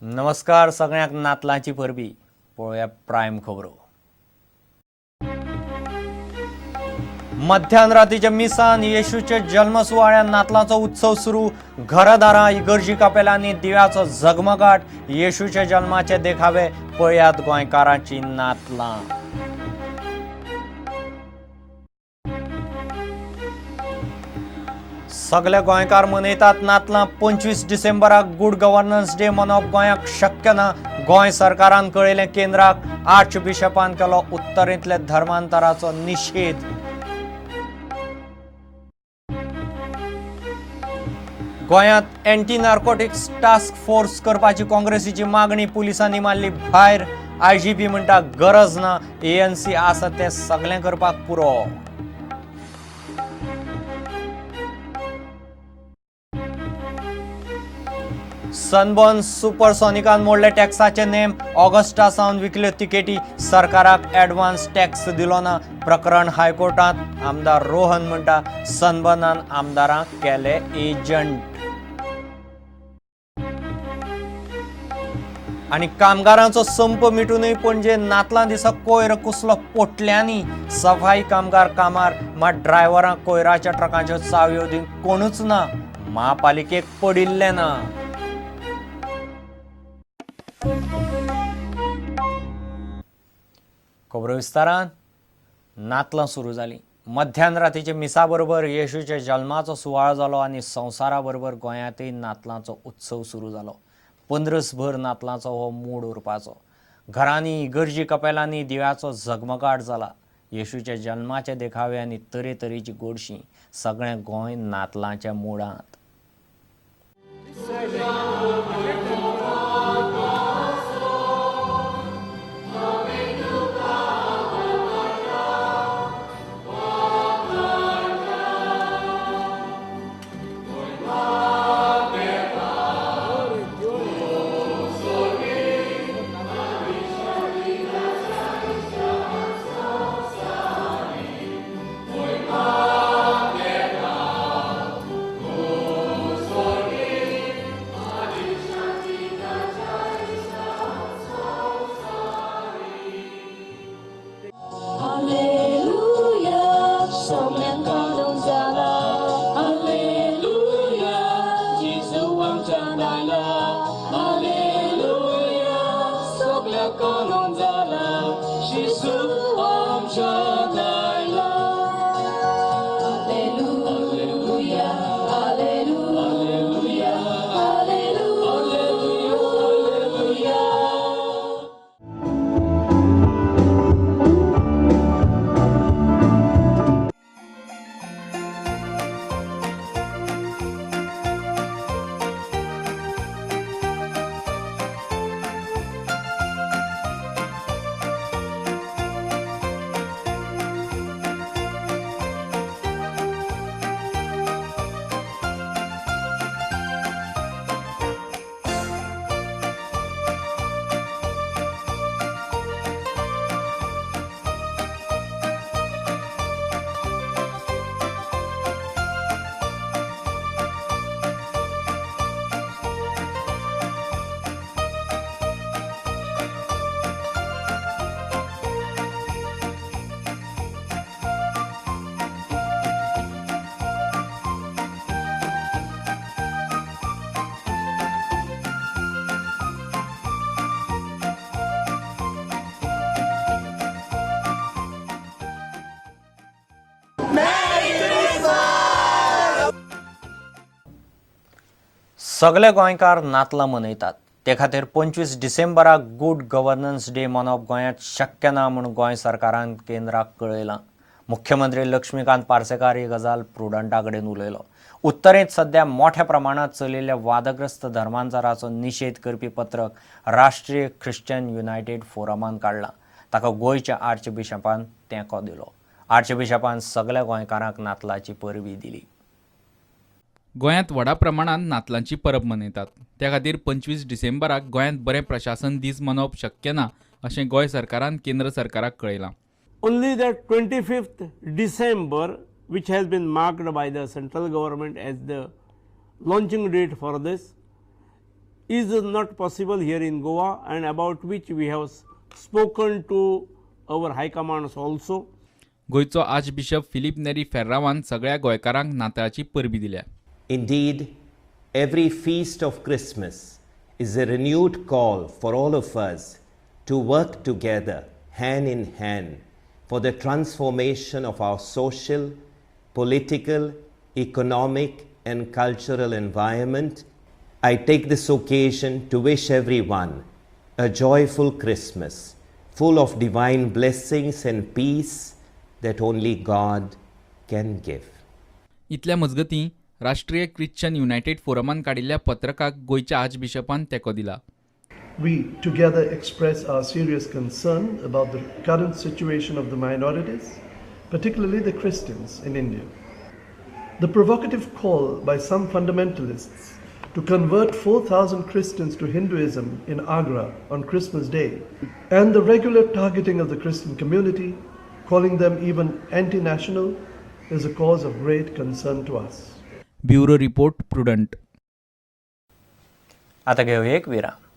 नमस्कार सगळ्यांक नातलांची परबी पळोवया प्रायम खबरो। मध्यानरातीच्या मिसान येशूचे जल्म सुवाळ्यान नातलांचो उत्सव सुरू। घरदारां इगर्जी कपेलांनी दिव्याचो झगमगाट। येशूचे जल्माचे देखावे पळयात गोंयकारांची नातलां। सगळे गोंयकार मनयतात नातलां। 25 डिसेंबराक गुड गव्हर्नन्स डे मनोवप गोंयाक शक्य ना। गोंय सरकारान कळयलें केंद्राक। आर्च बिशपान केलो उत्तरेंतले धर्मांतराचो निषेध। गोंयांत एंटी नार्कोटिक्स टास्क फोर्स करपाची काँग्रेसीची मागणी पुलिसांनी मारली भायर। आयजीपी म्हणटा गरज ना, ANC आसा तें सगळें करपाक पुरो। सनबर्न सुपरसॉनिकान मोडले टॅक्साचे नेम। ऑगस्टा सावन विकल्यो तिकेटी। सरकाराक ॲडव्हान्स टॅक्स दिलो ना। प्रकरण हायकोर्टांत। आमदार रोहन म्हणटा सनबर्नान आमदारांक केले एजंट। आनी कामगारांचो संप मिटूनय पणजे नातलां दिसा कोयर कुसलो पोटल्यांनी। सफाई कामगार कामार, मात ड्रायव्हरांक कोयराच्या ट्रकांच्यो चावयो दिवंक कोणूच ना। महापालिकेक पडिल्ले ना। खबरो विस्तारान। नातलां सुरू जालीं। मध्यानरातीचे मिसा बरोबर येशूच्या जल्माचो सुवाळो जालो आनी संवसारा बरोबर गोंयांतय नातलांचो उत्सव सुरू जालो। 15 दीसभर नातलांचो हो मूड उरपाचो। घरांनी इगर्जी कपेलांनी दिव्याचो झगमगाट जाला। येशूच्या जल्माचे देखावे आनी तरेतरेची गोडशीं सगळें गोंय नातलांच्या मुडांत। सगळे गोंयकार नातलां मनयतात। ते खातीर 25 डिसेंबराक गुड गव्हर्नन्स डे मनोवप गोंयांत शक्य ना म्हूण गोंय सरकारान केंद्राक कळयलां। मुख्यमंत्री लक्ष्मीकांत पार्सेकार ही गजाल प्रुडंटा कडेन उलयलो। उत्तरेंत सध्या मोठ्या प्रमाणात चलिल्ल्या वादग्रस्त धर्मांतराचो निशेध करपी पत्रक राष्ट्रीय ख्रिश्चन युनायटेड फोरमान काडलां। ताका गोंयच्या आर्च बिशपान तेंको दिलो। आर्च बिशपान सगळ्या गोंयकारांक नातलांची परबी दिली। गोंयांत व्हडा प्रमाणात नातलांची परब मनयतात। त्या खातीर 25 डिसेंबराक गोंयांत बरें प्रशासन दीस मनोवप शक्य ना अशें गोंय सरकारान केंद्र सरकाराक कळयलां। Only the 25th December, which has been marked by the central government as the launching date for this, is not possible here in Goa, and about which we have spoken to our high commands also. गोयचो archbishop Filipe Neri Ferrao सगळ्या गोंयकारांक नाताळाची परबी दिल्या. Indeed, every feast of Christmas is a renewed call for all of us to work together, hand in hand, for the transformation of our social, political, economic, and cultural environment. I take this occasion to wish everyone a joyful Christmas, full of divine blessings and peace that only God can give. इतल्या मजगतीं राष्ट्रीय Christian United फोरमान काडिल्ल्या पत्रकाक गोयच्या arch बिशपान तेंको दिला. We together express our serious concern about the current situation of the minorities, particularly the Christians in India. The provocative call by some fundamentalists to convert 4,000 Christians to Hinduism in Agra on Christmas Day, and the regular targeting of the Christian community, calling them even anti-national, is a cause of great concern to us. Bureau report prudent. आता घेऊ एक विराम.